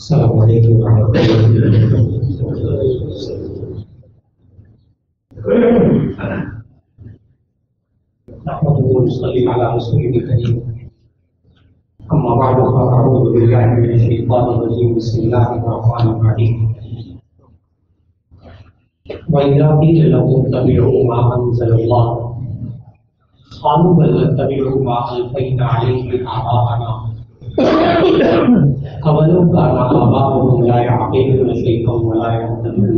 السلام علیکم ورحمۃ اللہ نحمده ونصلي على رسوله الكريم اما بعد فاعوذ بالله من الشيطان الرجيم بسم الله الرحمن الرحيم وإذا قيل لهم اتبعوا ما أنزل الله قالوا بل نتبع ما ألفينا عليه آباءنا اولو كان آباؤهم لا يعقلون شيئا ولا يهتدون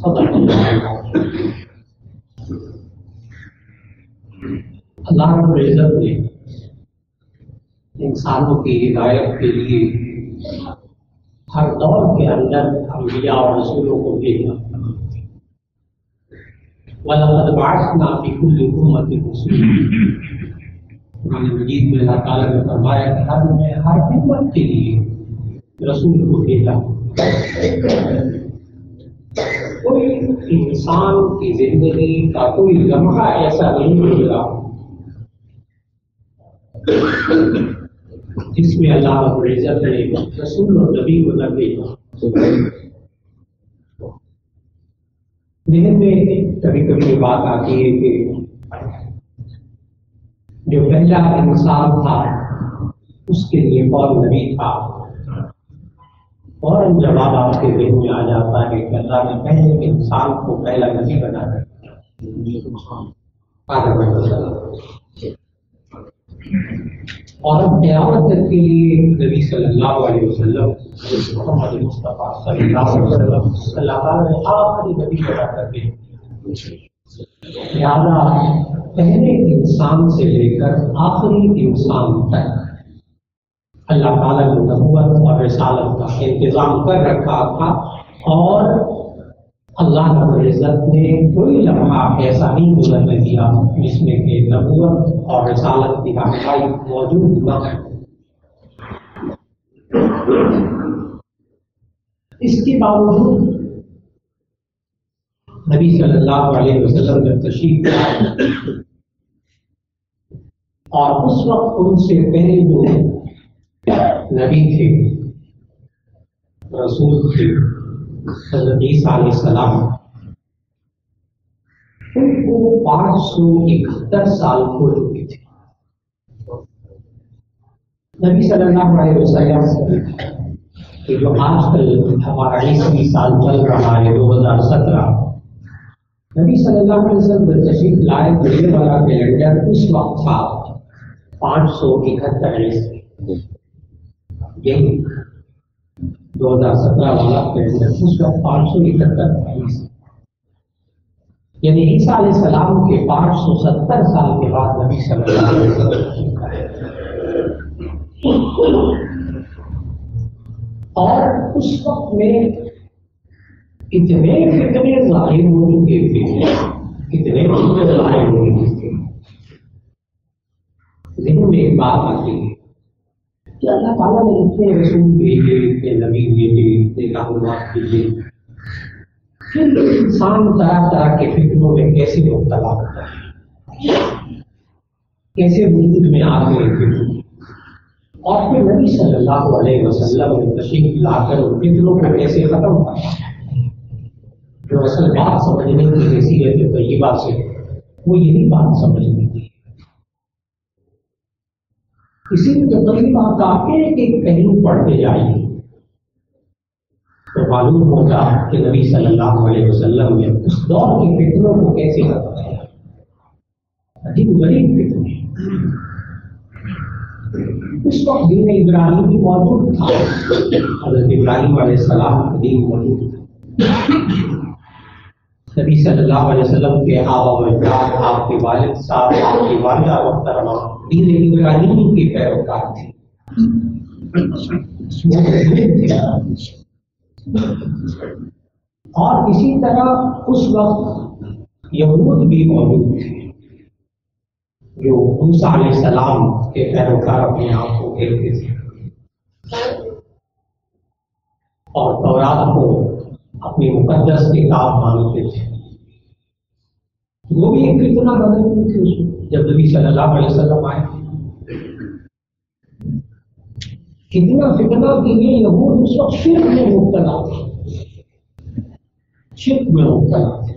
صدق اللہ العظیم۔ اللہ رب العزت نے انسانوں کی ہدایت کے لیے ہر دور کے اندر انبیاء اور رسولوں کو بھیجا۔ وَلَقَدْ بَعَثْنَا فِي كُلِّ أُمَّةٍ رَسُولًا، قرآن مجید میں اللہ تعالیٰ نے فرمایا کہ ہر امت کے لیے رسول کو بھیجا۔ کوئی انسان کی زندگی کا کوئی لمحہ ایسا نہیں گزرا جس میں اللہ رب العزت نے رسول اور نبی کو نہ بھیجا۔ ذہن میں کبھی کبھی یہ بات آتی ہے کہ جو پہلا انسان تھا اس کے لیے کون نبی تھا؟ فوراً جواب آپ کے ذہن میں آ جاتا ہے کہ اللہ نے پہلے انسان کو پہلا نبی بنا دیا آدم علیہ السلام، اور اب قیامت تک کے لیے نبی صلی اللہ علیہ وسلم محمد مصطفیٰ صلی اللہ علیہ وسلم اللہ تعالیٰ نے آخری نبی بنا کر کے لہٰذا پہلے انسان سے لے کر آخری انسان تک اللہ تعالیٰ نے نبوت اور رسالت کا انتظام کر رکھا تھا، اور اللہ رب العزت نے کوئی لمحہ ایسا نہیں گزرنے دیا جس میں کہ نبوت اور رسالت کی رہنمائی موجود نہ ہے۔ اس کے باوجود نبی صلی اللہ علیہ وسلم جب تشریف لائے اور اس وقت ان سے پہلے جو نبی تھے، رسول تھے، حضرت عیسیٰ علیہ السلام، ان کو 571 سال ہو چکے تھے۔ نبی صلی اللہ علیہ وسلم کہ جو آج کل ہمارا 21 سال چل رہا ہے 2017، نبی صلی اللہ علیہ وسلم جب تشریف لائے تو یہ والا کیلنڈر اس وقت تھا 571 عیسوی، یہی 2017 والا کیلنڈر اس وقت 571 عیسوی، یعنی عیسیٰ علیہ السلام کے 570 سال کے بعد نبی صلی اللہ علیہ وسلم اور اس وقت میں اتنے فتنے ظاہر ہو چکے تھے، اتنے فتنے ظاہر ہو چکے تھے۔ ذہن میں ایک بات آتی ہے کہ اللہ تعالیٰ نے اتنے رسول بھیجے، اتنے نبی بھیجے، اتنے معلومات بھیجے، پھر انسان طرح طرح کے فتنوں میں کیسے مبتلا ہوتا ہے، کیسے وجود میں آتے ہیں، اور پھر نبی صلی اللہ علیہ وسلم نے تشریف لا کر ان فتنوں کو کیسے ختم کرا۔ جو اصل بات سمجھنے کی حیثیت طیبہ سے وہ یہی بات سمجھنی تھی۔ اسی طریقہ کا ایک ایک پہلو پڑھتے جائیے تو معلوم ہوگا کہ نبی صلی اللہ علیہ وسلم نے اس دور کے فتنوں کو کیسے ختم کیا۔ عجیب غریب فتنے، اس وقت دین ابراہیم بھی موجود تھا، حضرت ابراہیم علیہ السلام کا دین موجود تھا۔ نبی صلی اللہ علیہ وسلم کے آبا و اجداد، آپ کے والد صاحب، آپ کی والدہ محترمہ دین ابراہیم کی پیروکار تھے، اور اسی طرح اس وقت یہود بھی موجود تھے جو موسیٰ علیہ السلام کے پیروکار اپنے آپ کو کہتے تھے، اور تورات کو اپنی مقدس کتاب مانتے تھے۔ وہ بھی ایک فتنہ بدل گئی تھی اس وقت جب نبی صلی اللہ علیہ وسلم آئے کتنا فتنہ کہ یہ یہود اس وقت شرک میں مبتلا تھے، شرک میں مبتلا تھے،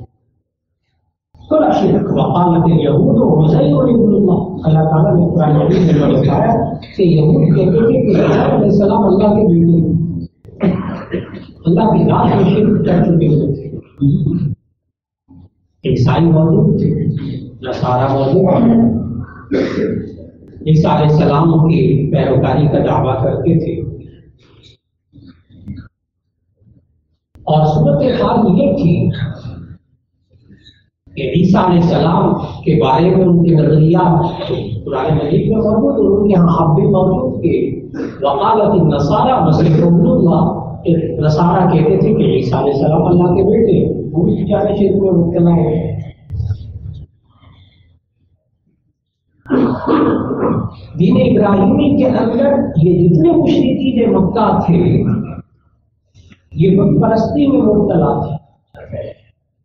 تھوڑا شرک۔ وقالت الیہود عزیر ابن اللہ، اللہ تعالیٰ نے قرآن مجید میں بتایا کہ یہود کہتے تھے کہ عزیر علیہ السلام اللہ کے بیٹے ہیں، اللہ کی ذات میں شرک کر چکے ہوئے تھے۔ عیسائی موجود تھے، نصارہ موجود تھے، عیسیٰ علیہ السلام کی پیروکاری کا دعویٰ کرتے تھے، اور صورت حال یہ تھی کہ عیسیٰ علیہ السلام کے بارے میں ان کے نظریات قرآن مجید میں موجود اور ان کے ہاں اب بھی موجود کہ وقالت النصارى مسیح ابن اللہ، نصارہ کہتے تھے کہ عیسیٰ علیہ السلام اللہ کے بیٹے، وہ بھی بیچارے شرک میں مبتلا ہے۔ دین ابراہیمی کے اندر یہ جتنے مشرکین مکہ تھے یہ بت پرستی میں مبتلا تھے،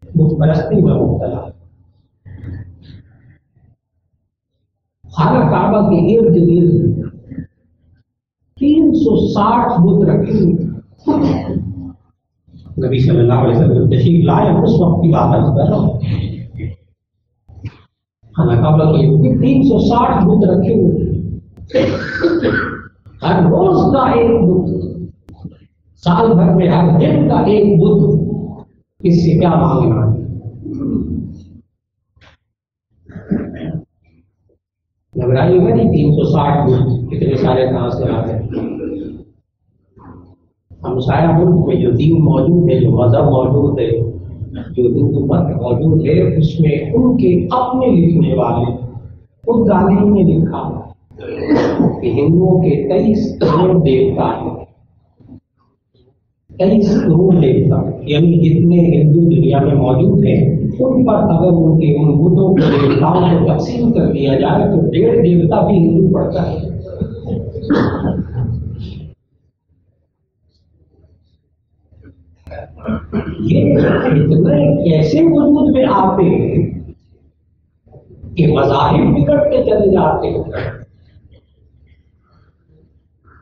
بت پرستی میں مبتلا۔ خانہ کعبہ کے ارد گرد 360 بت رکھے ہوئے، نبی صلی اللہ علیہ وسلم تشریف لائے، اس وقت کی بات کر رہا ہوں، خانہ کعبہ کے 360 بت رکھے ہوئے، ہر روز کا ایک بت، سال بھر میں ہر دن کا ایک بت، اس سے کیا مانگنا ہے؟ گھبرائی ہوگا نہیں، 360 بت کتنے سارے کہاں سے آ گئے؟ ہم سارا ملک میں جو دین موجود ہے، جو مذہب موجود ہے، جو ہندو مت موجود ہے، اس میں ان کے اپنے لکھنے والے خود گاندھی نے لکھا کہ ہندوؤں کے 23 کروڑ دیوتا ہیں، 23 کروڑ دیوتا، یعنی جتنے ہندو دنیا میں موجود ہیں ان پر اگر ان کے ان بتوں کو دیوتاؤں کو تقسیم کر دیا جائے تو 1.5 دیوتا بھی ہندو پڑتا ہے۔ یہ اتنے کیسے وجود میں آتے ہیں کہ مذاہب بگڑتے چلے جاتے ہیں،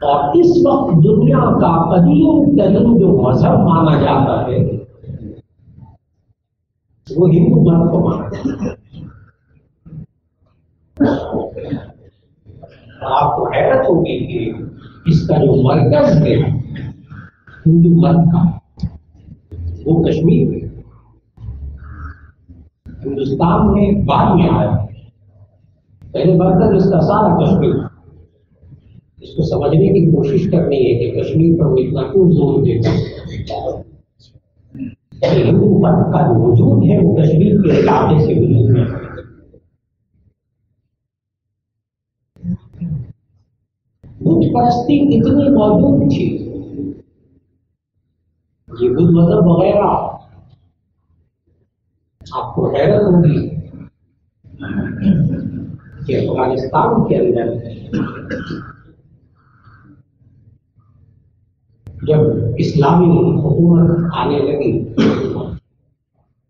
اور اس وقت دنیا کا قدیم ترین جو مذہب مانا جاتا ہے وہ ہندو مت کو مانا جاتا ہے۔ آپ کو حیرت ہوگی کہ اس کا جو مرکز ہے ہندو مت کا وہ کشمیر ہے، ہندوستان میں بعد میں آیا، پہلے مرکز اس کا سارا کشمیر۔ اس کو سمجھنے کی کوشش کرنی ہے کہ کشمیر پر وہ اتنا کیوں زور دیتا ہے۔ ہندو مت کا جو وجود ہے وہ کشمیر کے علاقے سے وجود ہے۔ بت پرستی اتنی موجود تھی، یہ بدھ مذہب وغیرہ، آپ کو حیرت ہوگی کہ افغانستان کے اندر جب اسلامی حکومت آنے لگی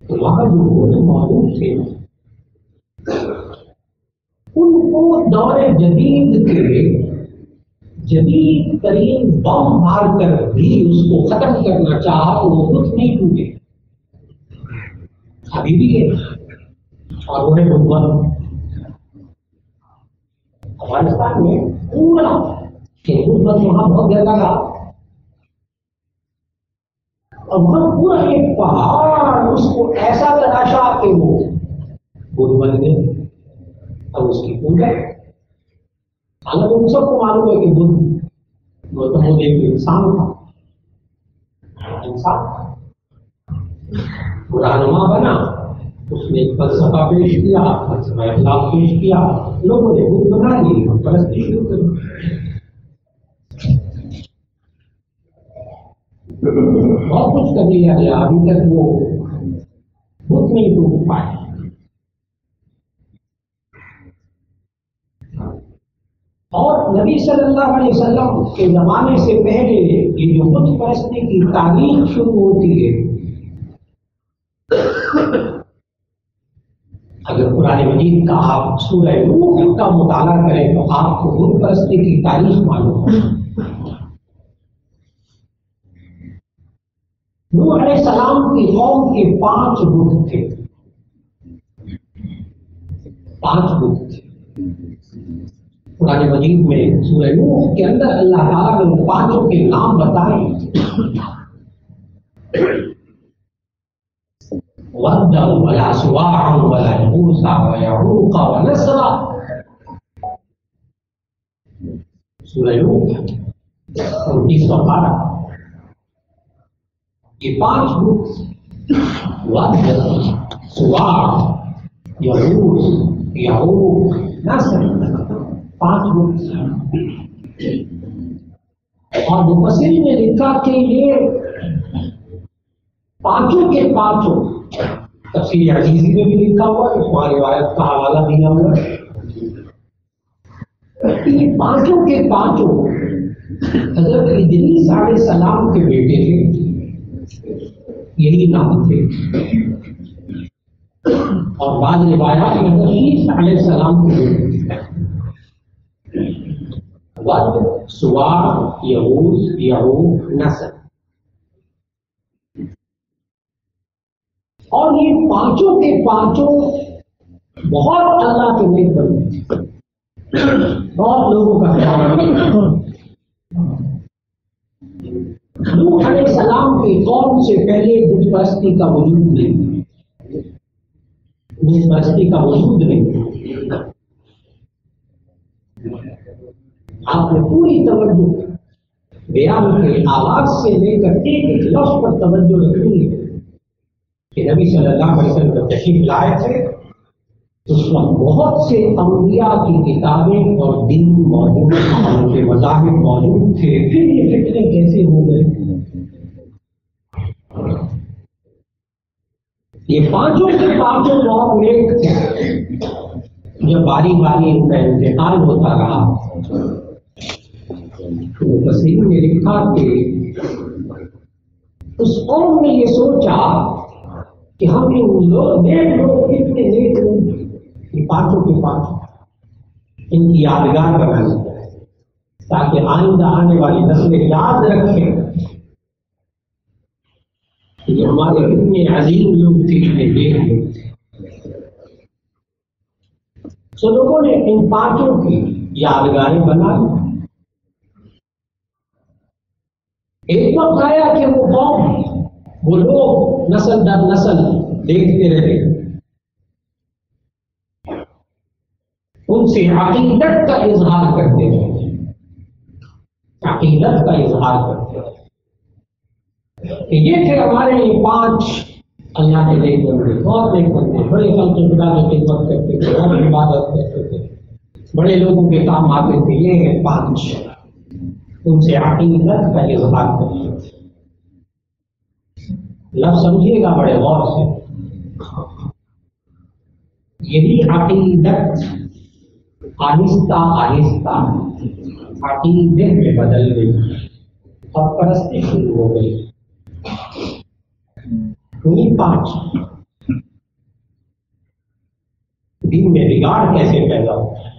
تو وہاں جو بدھ موجود تھے ان کو دور جدید کے جدید ترین بم مار کر بھی اس کو ختم کرنا چاہا، وہ بدھ نہیں ٹوٹے، ابھی بھی ہے، اور وہ ہے بدھ مت۔ افغانستان میں پورا بدھ مت وہاں بہت جگہ کا، اور وہاں پورا ایک پہاڑ اس کو ایسا تراشا کہ وہ بدھ بن گئے، اور اس کی پوجا۔ حالانکہ ان سب کو معلوم ہے کہ بدھ وہ تو ایک انسان تھا، انسان رہنما بنا، اس نے ایک فلسفہ پیش کیا، فلسفہ اخلاق پیش کیا، لوگوں نے بدھ بنا لی، پرستی شروع کر دی۔ بہت کچھ کر لیا گیا، ابھی تک وہ بدھ نہیں ٹوٹ پائے۔ اور نبی صلی اللہ علیہ وسلم کے زمانے سے پہلے یہ جو بت پرستی کی تاریخ شروع ہوتی ہے، اگر قرآن مجید کا آپ سورہ نوح کا مطالعہ کریں تو آپ کو بت پرستی کی تاریخ معلوم ہے۔ نوح علیہ السلام کی قوم کے 5 بت تھے، 5 بت تھے۔ قرآن مجید میں سورہ نوح کے اندر اللہ تعالیٰ نے ان 5 کے نام بتائے، وَدًّا وَلَا سُوَاعًا وَلَا يَغُوثَ وَيَعُوقَ وَنَسْرًا۔ سورہ نوح 29واں پارہ۔ یہ 5 بت، وَدًّا، سُوَاع، یغوث، یعوق، نسر، 5 بت۔ اور مفسرین نے لکھا کہ یہ 5 کے 5 تفسیر عزیزی میں بھی لکھا ہوا ہے، اس میں روایت کا حوالہ دیا ہوا ہے۔ یہ 5 کے 5 حضرت ادریس علیہ السلام کے بیٹے تھے، یہی نام تھے۔ اور بعض روایات میں حضرت عیسیٰ علیہ السلام کے بیٹے تھے۔ ود، سواع، یغوث، یعوق، نسر۔ اور یہ 5 کے 5 بہت اللہ کے نیک بندے تھے، بہت لوگوں کا خیال رکھتے۔ نوح علیہ السلام کی قوم سے پہلے بت پرستی کا وجود نہیں، بت پرستی کا وجود نہیں۔ آپ نے پوری توجہ بیان کے آواز سے لے کر ایک لفظ پر توجہ رکھنی ہے کہ نبی صلی اللہ علیہ وسلم جب تشریف لائے تھے اس وقت بہت سے انبیاء کی کتابیں اور دین موجود، ان کے مذاہب موجود تھے، پھر یہ فتنے کیسے ہو گئے؟ یہ 5 کے 5 بہت نیک تھے۔ جب باری باری ان کا انتقال ہوتا رہا تو مفسرین نے لکھا کہ اس قوم نے یہ سوچا کہ ہم ان نیک لوگ کتنے نیک لوگ، یہ 5 کے 5 ان کی یادگار بنائی جائے تاکہ آئندہ آنے والی نسلیں یاد رکھیں کہ ہمارے اتنے عظیم لوگ تھے، اتنے نیک لوگ تھے۔ سو لوگوں نے ان 5 کی یادگاریں بنائی۔ ایک وقت آیا کہ وہ قوم، وہ لوگ نسل در نسل دیکھتے رہے، ان سے عقیدت کا اظہار کرتے رہے، عقیدت کا اظہار کرتے رہے کہ یہ تھے ہمارے یہ 5 اللہ کے نیک بندے، بہت نیک بندے، بڑے خلق خدا کی خدمت کرتے تھے، بہت عبادت کرتے تھے، بڑے لوگوں کے کام آتے تھے، یہ ہیں 5۔ ان سے عقیدت کا اظہار کرتے تھے۔ لفظ سمجھیے گا بڑے غور سے، یہی عقیدت آہستہ آہستہ عقیدے میں بدل گئی اور پرستی شروع ہو گئی۔ انہیں 5 دین میں بگاڑ کیسے پیدا ہوتا ہے،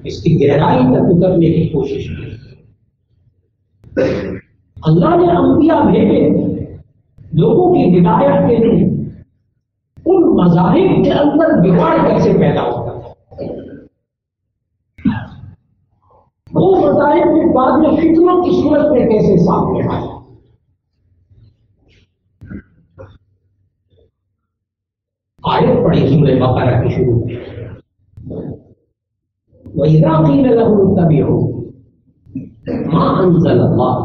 اس کی گہرائی تک اترنے کی کوشش کی۔ اللہ نے انبیاء بھیجے لوگوں کی ہدایت کے لیے، ان مذاہب کے اندر بگاڑ کیسے پیدا ہوتا ہے، وہ مذاہب کے بعد میں فتنوں کی صورت میں کیسے سامنے آئے۔ آیت پڑھی سورہ بقرہ کی شروع میں، وَإِذَا قِيلَ لَهُمُ اتَّبِعُوا مَا أَنزَلَ اللَّهُ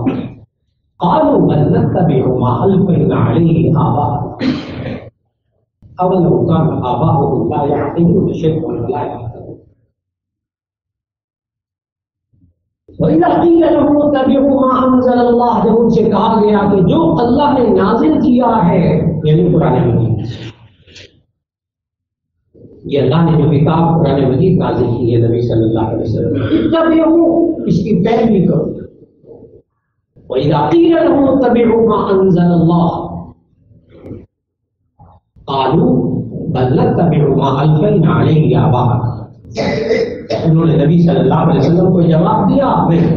قَالُوا بَلْ نَتَّبِعُ مَا أَلْفَيْنَا عَلَيْهِ آبَاءَنَا أَوَلَوْ كَانَ آبَاؤُهُمْ لَا يَعْقِلُونَ شَيْئًا وَلَا يَهْتَدُونَ۔ وَإِذَا قِيلَ لَهُمُ اتَّبِعُوا مَا أَنزَلَ اللَّهُ، جب ان سے کہا گیا کہ جو اللہ نے نازل کیا ہے، یعنی قرآن مجید، یہ اللہ نے جو کتاب قرآن مجید نازل کی ہے نبی صلی اللہ علیہ وسلم، اتبعوا، اس کی پیروی کرو۔ وَإِذَا قِيلَ لَهُمُ اتَّبِعُوا مَا أَنزَلَ اللَّهُ قَالُوا بَلْ نَتَّبِعُ مَا أَلْفَيْنَا عَلَيْهِ آبَاءَنَا انہوں نے نبی صلی اللہ علیہ وسلم کو جواب دیا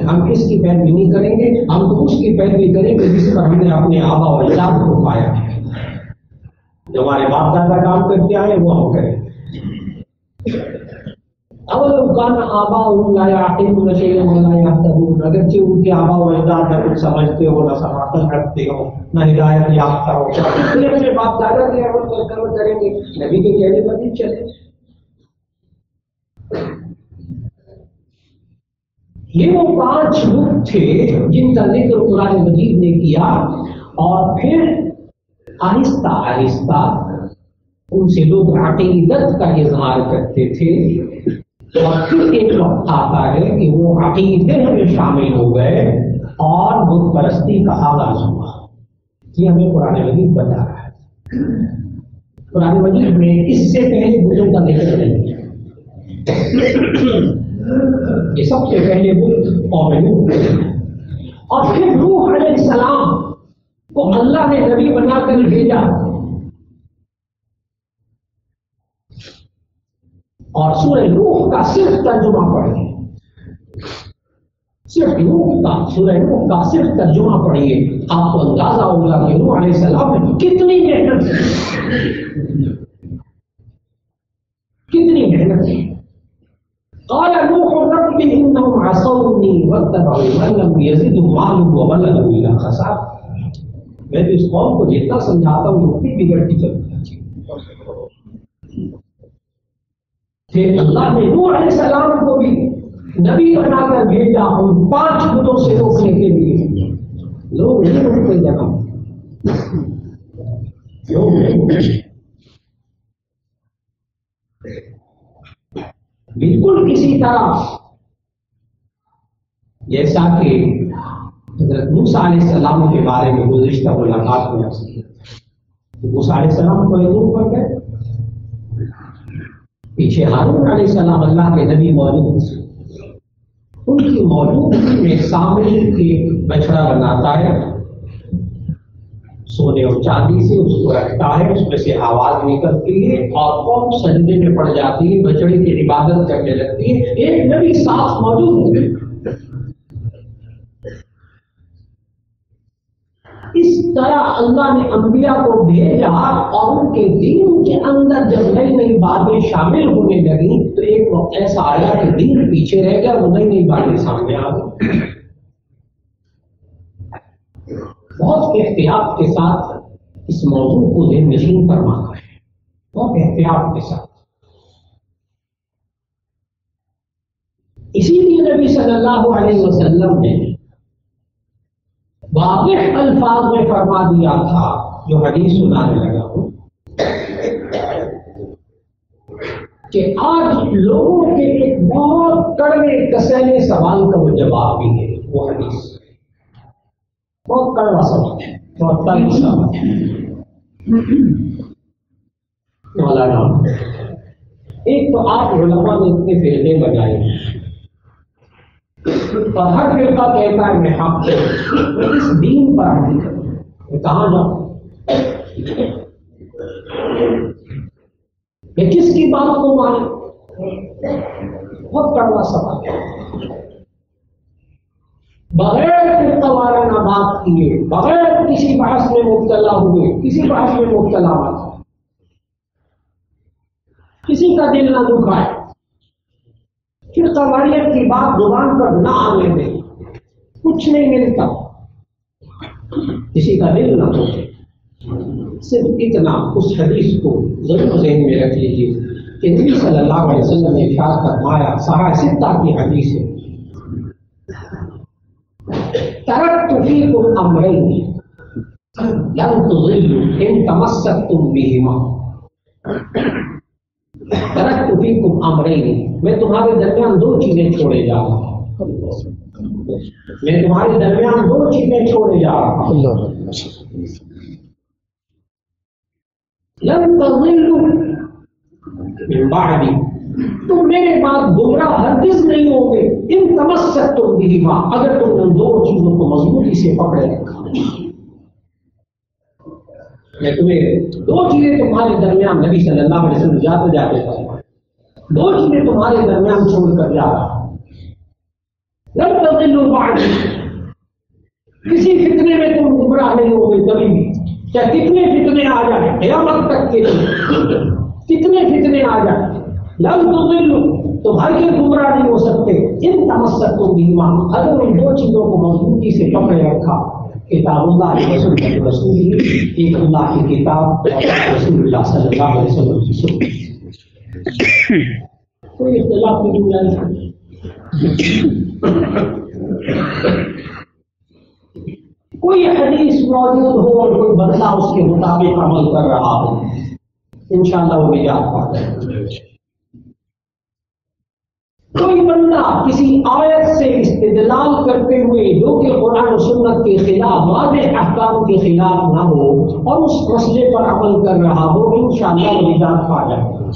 ہم اس کی پیروی نہیں کریں گے، ہم تو اس کی پیروی کریں گے جس پر ہم نے اپنے آبا و اجداد کو پایا ہے، جو ہمارے باپ دادا کام کرتے آئے وہ ہم کریں۔ اولو کان آباؤہم لا یعقلون شیئا ولا یہتدون، اگرچہ ان کے آبا و اجداد نہ کچھ سمجھتے ہو، نہ سماعت رکھتے ہو، نہ ہدایت یافتہ ہو، پھر اپنے باپ دادا کے عمل کریں گے، نبی کے کہنے پر نہیں چلے۔ یہ وہ 5 رخ تھے جن کا ذکر قرآن مجید نے کیا، اور پھر آہستہ آہستہ ان سے لوگ عقیدت کا اظہار کرتے تھے، اور پھر ایک وقت آتا ہے کہ وہ عقیدے میں شامل ہو گئے اور بت پرستی کا آغاز ہوا۔ یہ ہمیں قرآن مجید بتا رہا ہے۔ قرآن مجید میں اس سے پہلے بتوں کا ذکر نہیں ہے، یہ سب سے پہلے بت قوم نوح ہے، اور پھر نوح علیہ السلام کو اللہ نے نبی بنا کر بھیجا، اور سورہ نوح کا صرف ترجمہ پڑھیے، صرف نوح کا، سورہ نوح کا صرف ترجمہ پڑھیے، آپ کو اندازہ ہوگا کہ نوح علیہ السلام نے کتنی محنت کی۔ قال نوح رب انهم عصوني واتبعوا من لم يزده ماله وولده الا خسارا، میں تو اس قوم کو جتنا سمجھاتا ہوں اتنی بگڑتی چلتی ہے۔ پھر اللہ نے نوح علیہ السلام کو بھی نبی بنا کر بھیجا ان 5 بتوں سے روکنے کے لیے۔ لوگ نہیں روکتے جناب، لوگ نہیں، بالکل کسی طرح جیسا کہ حضرت موسیٰ علیہ السلام کے بارے میں گزشتہ ملاقات میں عرض کیا، موسیٰ علیہ السلام کو دور پر گئے، پیچھے ہارون علیہ السلام اللہ کے نبی موجود، ان کی موجودگی میں سامنے ایک بچڑا بناتا ہے، سونے اور چاندی سے اس کو رکھتا ہے، اس میں سے آواز نکلتی ہے اور قوم سجدے میں پڑ جاتی ہے، بچڑے کی عبادت کرنے لگتی ہے، ایک نبی ساتھ موجود ہے۔ اس طرح اللہ نے انبیاء کو بھیجا، اور ان کے دین کے اندر جب نئی نئی باتیں شامل ہونے لگی تو ایک وقت ایسا آیا کہ دین پیچھے رہ گیا، وہ نئی نئی باتیں سامنے آ گئی۔ بہت احتیاط کے ساتھ اس موضوع کو ذہن نشین فرمانا ہے، بہت احتیاط کے ساتھ۔ اسی لیے نبی صلی اللہ علیہ وسلم نے واضح الفاظ میں فرما دیا تھا، جو حدیث سنانے لگا ہوں، کہ آج لوگوں کے ایک بہت کڑوے کسیلے سوال کا وہ جواب بھی ہے، وہ حدیث بہت کڑوا سوال ہے، بہت تلخ سوال ہے۔ مولانا ایک تو آپ علماء نے اتنے فرقے بنائے، اور ہر فرقہ کہتا ہے میں حق ہوں، میں اس دین پر عمل کروں، میں کہاں جاؤں، میں کس کی بات کو مانوں؟ بہت کڑوا سوال ہے۔ بغیر فرقہ وارانہ بات کیے، بغیر کسی بحث میں مبتلا ہوئے، کسی بحث میں مبتلا مت، کسی کا دل نہ دکھائے، فرقہ واریت کی بات زبان پر نہ آنے دے، کچھ نہیں ملتا، کسی کا دل نہ دکھائے۔ صرف اتنا اس حدیث کو ضرور ذہن میں رکھ لیجیے کہ نبی صلی اللہ علیہ وسلم نے ارشاد فرمایا، صحیح ستہ کی حدیث ہے، ترکت فیکم امرین لن تضلوا ان تمسکتم بہما، ترکت فیکم امرین، میں تمہارے درمیان 2 چیزیں چھوڑے جا رہا ہوں، میں تمہارے درمیان 2 چیزیں چھوڑے جا رہا ہوں، لن تضلوا من بعدی، تم میرے بعد گمراہ ہرگز نہیں ہوگے، ان تمسکتم بہما، اگر تم ان 2 چیزوں کو مضبوطی سے پکڑے رکھا۔ میں تمہیں 2 چیزیں تمہارے درمیان نبی صلی اللہ علیہ وسلم جاتے جاتے فرمایا، دو چیزیں تمہارے درمیان چھوڑ کر جا رہا ہوں، لن تضلوا بعدی، کسی فتنے میں تم گمراہ نہیں ہوگے کبھی بھی، چاہے کتنے فتنے آ جائیں، قیامت تک کے کتنے فتنے آ جائیں، لن تضلوا، تم ہرگز گمراہ نہیں ہو سکتے، ان تمسکتم بہما، اگر ان دو چیزوں کو مضبوطی سے پکڑے رکھا، کتاب اللہ و رسول ہی، ایک اللہ کی کتاب اور رسول اللہ صلی اللہ علیہ وسلم کی سنت، کوئی اختلاف کی گنجائش نہیں۔ کوئی حدیث موجود ہو اور کوئی بندہ اس کے مطابق عمل کر رہا ہو، انشاءاللہ وہ نجات پاتا ہے۔ کوئی بندہ کسی آیت سے استدلال کرتے ہوئے جو کہ قرآن و سنت کے خلاف، واضح احکام کے خلاف نہ ہو اور اس مسئلے پر عمل کر رہا ہو، انشاءاللہ وہ نجات پا جائے گا۔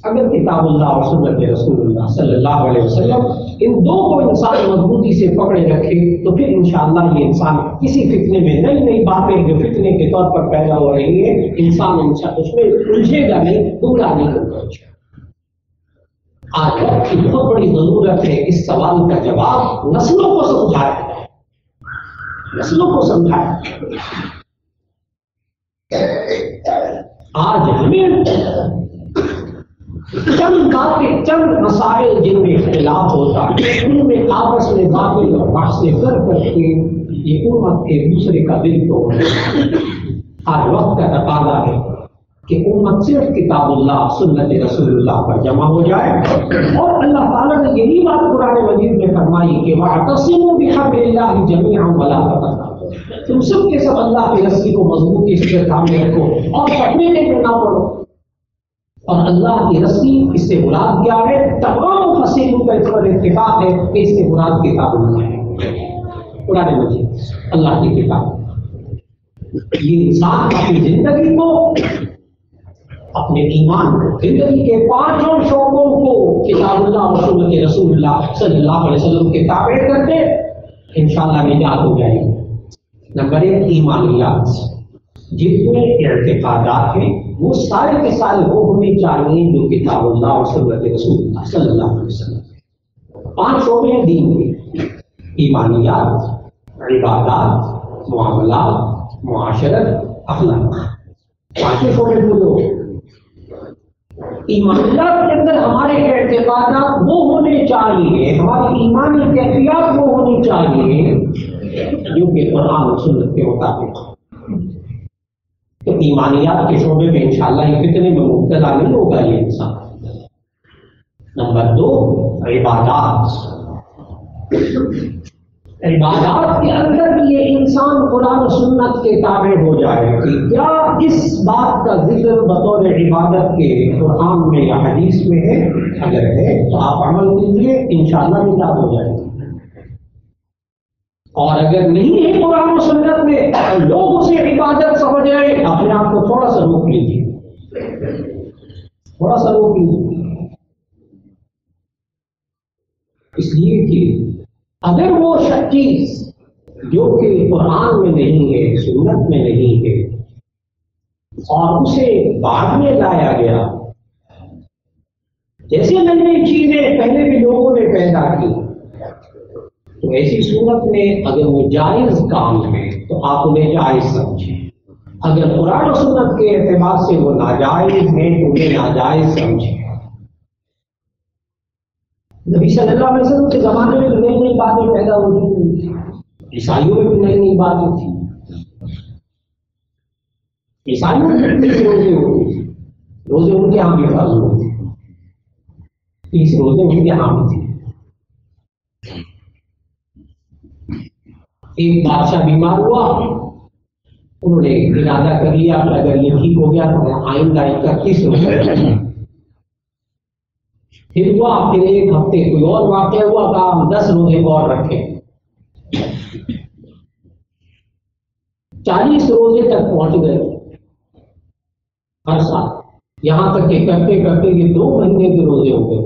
اگر کتاب اللہ اور سنت رسول اللہ صلی اللہ علیہ وسلم ان دو کو انسان مضبوطی سے پکڑے رکھے تو پھر انشاءاللہ یہ انسان کسی فتنے میں، نئی نئی باتیں جو فتنے کے طور پر پیدا ہو رہی ہیں، انسان اس میں الجھے گا نہیں، گمراہ نہیں ہوگا۔ آج وقت کی بہت بڑی ضرورت ہے اس سوال کا جواب نسلوں کو سمجھایا جائے، نسلوں کو سمجھایا۔ آج ہمیں چند باتیں، چند مسائل جن میں اختلاف ہوتا ہے، ان میں آپس میں باتیں اور بحثیں کر کے یہ امت ایک دوسرے کا دل توڑ رہی ہے۔ آج وقت کا تقاضا ہے کہ امت صرف کتاب اللہ سنت رسول اللہ پر جمع ہو جائے، اور اللہ تعالیٰ نے یہی بات قرآن مجید میں فرمائی کہ وَاعْتَصِمُوا بِحَبْلِ اللَّهِ جَمِيعًا وَلَا تَفَرَّقُوا، تم سب کے سب اللہ کی رسی کو مضبوطی سے تھامے رکھو اور پڑھنے میں نہ پڑھو۔ اور اللہ کی رسی، اس سے مراد کیا ہے؟ تمام مفسرین کا اس پر اتفاق ہے کہ اس سے مراد کتاب اللہ ہے، قرآن مجید، اللہ کی کتاب۔ یہ انسان اپنی زندگی کو، اپنے ایمان کو، زندگی کے پانچوں شعبوں کو کتاب اللہ اور سنت رسول اللہ صلی اللہ علیہ وسلم کے تابع کر دے، انشاءاللہ نجات ہو جائے گی۔ نمبر ایک، ایمانیات، جتنے اعتقادات ہیں وہ سارے کے سارے وہ ہونے چاہیے جو کتاب اللہ اور سنت رسول اللہ صلی اللہ علیہ وسلم۔ 5 شعبے ہیں دین کے: ایمانیات، عبادات، معاملات، معاشرت، اخلاق، 5 شعبے پورے۔ ایمانیات کے اندر ہمارے اعتقادات وہ ہونے چاہیے، ہماری ایمانی کیفیات وہ ہونی چاہیے جو کہ قرآن و سنت کے مطابق۔ تو ایمانیات کے شعبے میں انشاءاللہ یہ فتنے میں مبتلا نہیں ہوگا یہ انسان۔ نمبر 2، عبادات۔ عبادات کے اندر بھی یہ انسان قرآن و سنت کے تابع ہو جائے کہ کیا اس بات کا ذکر بطور عبادت کے قرآن میں یا حدیث میں ہے، اگر ہے تو آپ عمل کیجیے، انشاءاللہ نجات ہو جائے گی، اور اگر نہیں ہے قرآن و سنت میں، لوگ اسے عبادت سمجھ رہے ہیں، اپنے آپ کو تھوڑا سا روک لیجیے، تھوڑا سا روک لیجیے، اس لیے کہ اگر وہ چیز جو کہ قرآن میں نہیں ہے، سنت میں نہیں ہے، اور اسے بعد میں لایا گیا، جیسے نئی نئی چیزیں پہلے بھی لوگوں نے پیدا کی، تو ایسی صورت میں اگر وہ جائز کام ہے تو آپ انہیں جائز سمجھیں، اگر قرآن و سنت کے اعتبار سے وہ ناجائز ہے تو انہیں ناجائز سمجھیں۔ نبی صلی اللہ علیہ وسلم کے زمانے میں نئی نئی باتیں پیدا ہوتی تھیں، عیسائیوں میں بھی نئی نئی باتیں تھیں، عیسائیوں میں 30 روزے ہوتے تھے، روزے ان کے یہاں بھی فرض ہوتے تھے، 30 روزے ان کے یہاں بھی تھے۔ ایک بادشاہ بیمار ہوا، انہوں نے ارادہ کر لیا کہ اگر یہ ٹھیک ہو گیا تو آئندہ 31 روزے، پھر ہوا، پھر ایک ہفتے کوئی اور واقعہ ہوا کہ ہم 10 روزے اور رکھیں، 40 روزے تک پہنچ گئے ہر سال، یہاں تک کہ کرتے کرتے یہ 2 مہینے کے روزے ہو گئے۔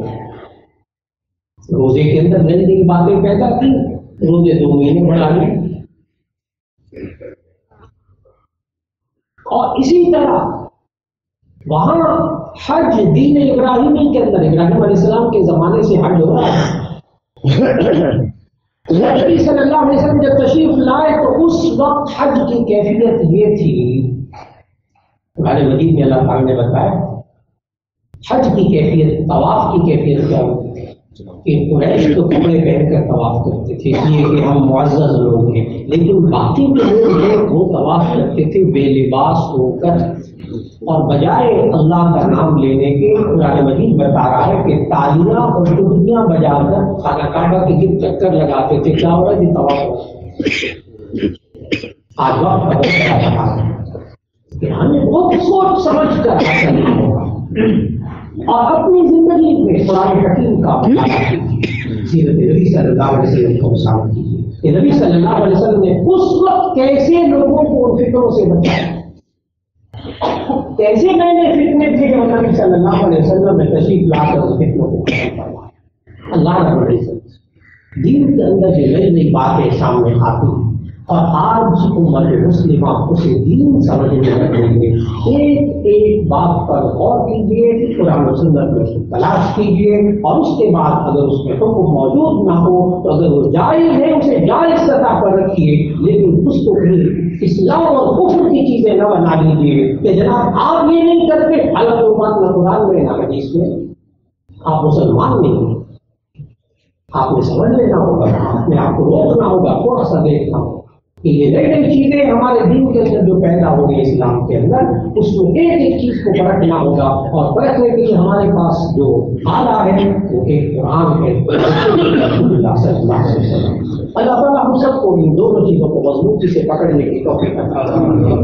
روزے کے اندر نئی نئی باتیں پیدا کی، روزے 2 مہینے بڑھا لیے، اور اسی طرح وہاں حج دین ابراہیمی کے اندر ابراہیم علیہ السلام کے زمانے سے حج ہو رہا ہے. نبی صلی اللہ علیہ وسلم جب تشریف لائے تو اس وقت حج کی کیفیت یہ تھی. قرآن مجید میں اللہ تعالیٰ نے بتایا حج کی کیفیت، طواف کی کیفیت کیا ہوتی ہے کہ قریش تو کپڑے پہن کر طواف کرتے تھے یہ کہ ہم معزز لوگ ہیں، لیکن باقی کے لوگ وہ طواف کرتے تھے بے لباس ہو کر، اور بجائے اللہ کا نام لینے کے قرآن مجید بتا رہا ہے کہ تالیاں اور ٹکڑیاں بجا کر خانہ کعبہ کے گرد چکر لگاتے تھے. کیا ہو رہا ہے طواف. آج وقت کہ ہمیں بہت سوچ سمجھ کر حاصل ہوگا اور اپنی زندگی میں قرآن حکیم کا سیرت نبی صلی اللہ علیہ وسلم کو مساوات کیجیے کہ نبی صلی اللہ علیہ وسلم نے اس وقت کیسے لوگوں کو ان فکروں سے بچایا، کیسے نئے نئے فتنے تھے اور نبی صلی اللہ علیہ وسلم نے تشریف لا کر ان فتنوں کو ختم کروایا. اللہ رب العزت دین کے اندر جو نئی نئی باتیں سامنے آتی ہیں اور آج امت مسلمہ اسے دین سمجھنے لگیں گے. ایک ایک بات پر غور کیجیے، قرآن و سنت میں تلاش کیجیے، اور اس کے بعد اگر اس میں حکم موجود نہ ہو تو اگر وہ جائز ہے اسے جائز سطح پر رکھیے، لیکن اس کو بھی اسلام اور کفر کی چیزیں نہ بنا لیجیے کہ جناب آپ یہ نہیں کرتے حالانکہ وہ بات نہ قرآن میں نہ حدیث میں. آپ مسلمان نہیں ہیں، آپ نے سمجھ لینا ہوگا، اپنے آپ کو روکنا ہوگا، تھوڑا سا دیکھنا ہوگا کہ یہ نئی نئی چیزیں ہمارے دین کے اندر جو پیدا ہو گئی اسلام کے اندر، اس کو ایک ایک چیز کو پرکھنا ہوگا اور پرکھنے کے لیے ہمارے پاس جو آلہ ہے وہ ایک قرآن ہے رسول اللہ صلی اللہ علیہ وسلم. اللہ تعالیٰ ہم سب کو ان دونوں چیزوں کو مضبوطی سے پکڑنے کی توفیق عطا فرمائے.